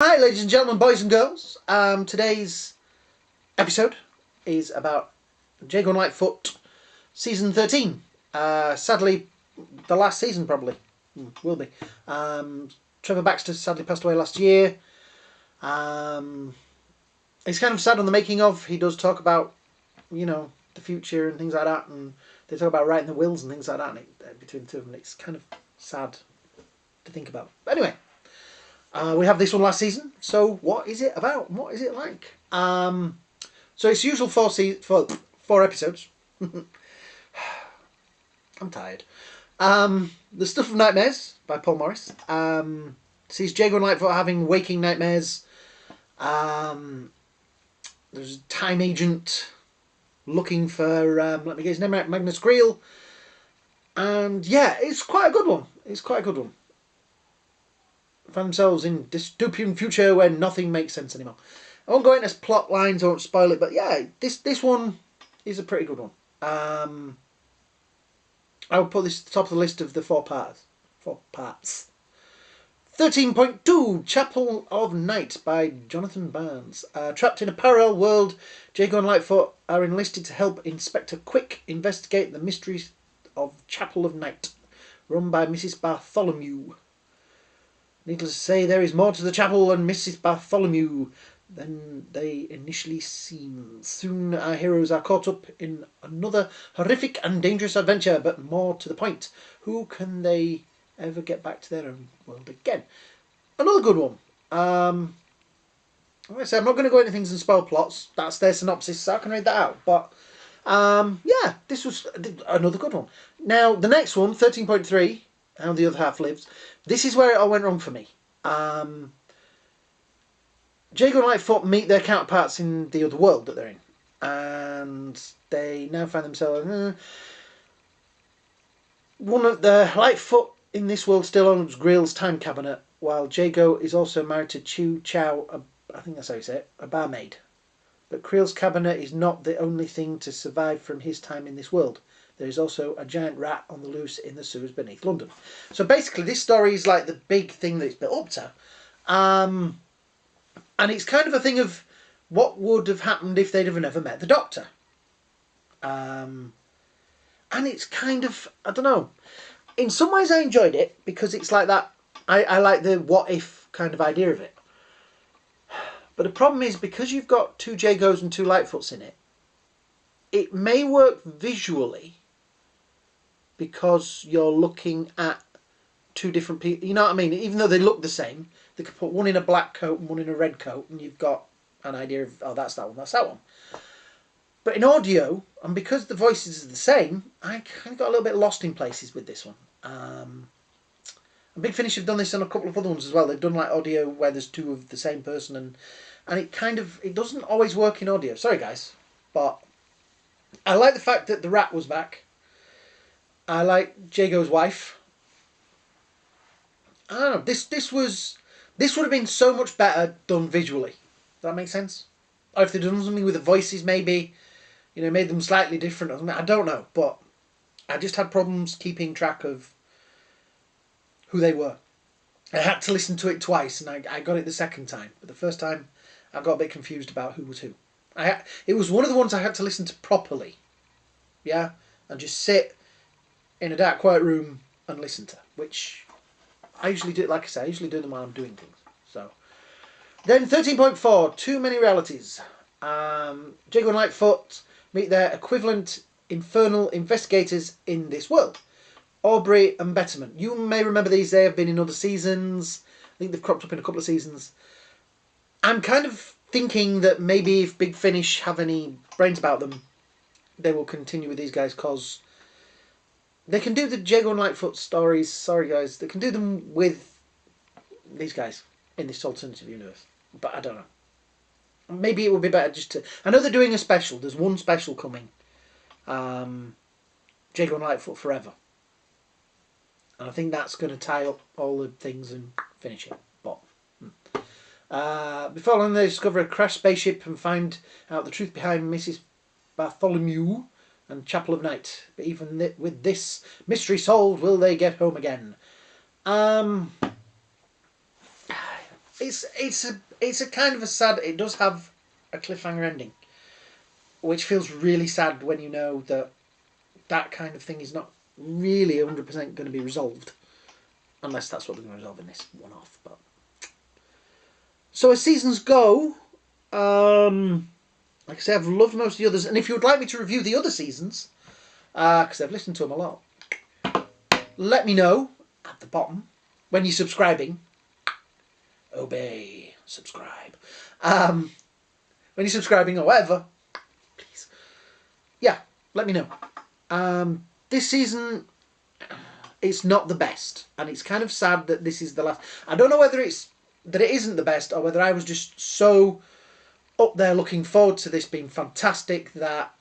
Hi ladies and gentlemen, boys and girls. Today's episode is about Jago and Litefoot season 13. Sadly, the last season probably. Will be. Trevor Baxter sadly passed away last year. It's kind of sad on the making of. He does talk about, the future and things like that, and they talk about writing the wills and things like that, and between the two of them, it's kind of sad to think about. But anyway, we have this one last season. So what is it about? What is it like? So it's usual four episodes. I'm tired. The Stuff of Nightmares by Paul Morris. Sees Jago and Litefoot having waking nightmares. There's a time agent looking for, let me get his name right, Magnus Greel. And yeah, it's quite a good one. It's quite a good one. Find themselves in dystopian future where nothing makes sense anymore. I won't go into plot lines, I won't spoil it, but yeah, this one is a pretty good one. I would put this at the top of the list of the four parts. 13.2 Chapel of Night by Jonathan Barnes. Trapped in a parallel world, Jago and Litefoot are enlisted to help Inspector Quick investigate the mysteries of Chapel of Night, run by Mrs. Bartholomew. Needless to say, there is more to the chapel and Mrs. Bartholomew than they initially seem. Soon our heroes are caught up in another horrific and dangerous adventure, but more to the point, who can they ever get back to their own world again? Another good one. Like I said, I'm not going to go into things and spoil plots. That's their synopsis, so I can read that out. But yeah, this was another good one. Now, the next one, 13.3, How the Other Half Lives. This is where it all went wrong for me. Jago and Litefoot meet their counterparts in the other world that they're in. And they now find themselves... one of the Litefoot in this world still owns Greel's time cabinet, while Jago is also married to Chu Chow, I think that's how you say it, a barmaid. But Creel's cabinet is not the only thing to survive from his time in this world. There is also a giant rat on the loose in the sewers beneath London. So basically this story is like the big thing that it's built up to. And it's kind of a thing of what would have happened if they'd have never met the Doctor. And it's kind of, I don't know. In some ways I enjoyed it because it's like that. I like the what if kind of idea of it. But the problem is because you've got two Jagos and two Litefoots in it, it may work visually because you're looking at two different people. You know what I mean? Even though they look the same, they could put one in a black coat and one in a red coat, and you've got an idea of, oh, that's that one, that's that one. But in audio, and because the voices are the same, I kind of got a little bit lost in places with this one. And Bigfinish have done this on a couple of other ones as well. They've done like audio where there's two of the same person, and it kind of, it doesn't always work in audio. Sorry guys, but I like the fact that the rat was back. I like Jago's wife. I don't know. This would have been so much better done visually. Does that make sense? Or if they'd done something with the voices, maybe, made them slightly different or something. I don't know, but I just had problems keeping track of who they were. I had to listen to it twice, and I got it the second time. But the first time, I got a bit confused about who was who. It was one of the ones I had to listen to properly. Yeah? And just sit in a dark, quiet room and listen to. Which I usually do, like I say, I usually do them while I'm doing things. So, then 13.4, Too Many Realities. Jago and Litefoot meet their equivalent infernal investigators in this world. Aubrey and Betterman. You may remember these, they have been in other seasons. I think they've cropped up in a couple of seasons. I'm kind of thinking that maybe if Bigfinish have any brains about them, they will continue with these guys, because they can do the Jago and Litefoot stories, sorry guys, they can do them with these guys in this alternative universe. But I don't know. Maybe it would be better just to... I know they're doing a special. There's one special coming. Jago and Litefoot Forever. And I think that's going to tie up all the things and finish it. But before long, they discover a crashed spaceship and find out the truth behind Mrs. Bartholomew and Chapel of Night. But even with this mystery solved, will they get home again? it's a kind of a sad. It does have a cliffhanger ending, which feels really sad when you know that that kind of thing is not really 100% going to be resolved, unless that's what they're going to resolve in this one-off. But so as seasons go, like I say, I've loved most of the others, and if you would like me to review the other seasons, because I've listened to them a lot, let me know at the bottom when you're subscribing. Obey, subscribe. When you're subscribing or whatever, please. Yeah, let me know. This season, it's not the best, and it's kind of sad that this is the last. I don't know whether it's that it isn't the best, or whether I was just so up there looking forward to this being fantastic that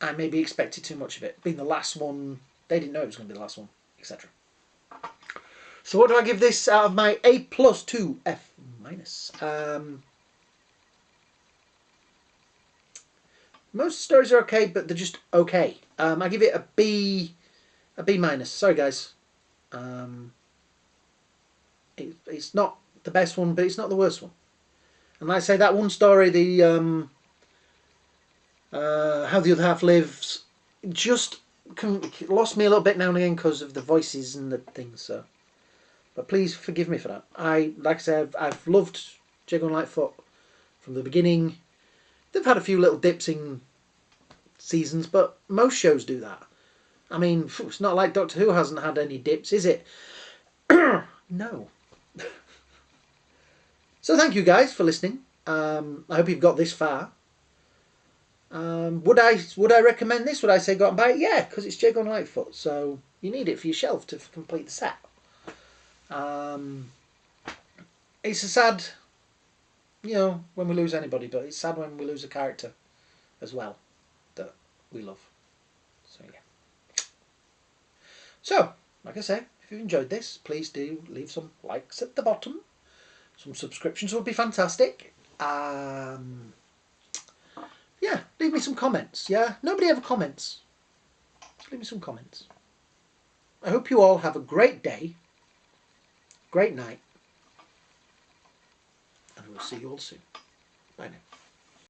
I maybe expected too much of it. Being the last one, they didn't know it was going to be the last one, etc. So what do I give this out of my A+ to F-? Most stories are okay, but they're just okay. I give it a B-. Sorry, guys. It's not the best one, but it's not the worst one. And like I say, that one story, the How the Other Half Lives, just lost me a little bit now and again because of the voices and the things. So, but please forgive me for that. Like I said, I've loved Jago and Litefoot from the beginning. They've had a few little dips in seasons, but most shows do that. I mean, it's not like Doctor Who hasn't had any dips, is it? No. So thank you guys for listening. I hope you've got this far. Would I recommend this? Would I say go out and buy it? Yeah, because it's Jago and Litefoot, so you need it for your shelf to complete the set. It's a sad, when we lose anybody, but it's sad when we lose a character as well that we love. So yeah. So, like I say, if you've enjoyed this, please do leave some likes at the bottom. Some subscriptions would be fantastic. Yeah, leave me some comments. Yeah, nobody ever comments. Just leave me some comments. I hope you all have a great day, great night, and we'll see you all soon. Bye now.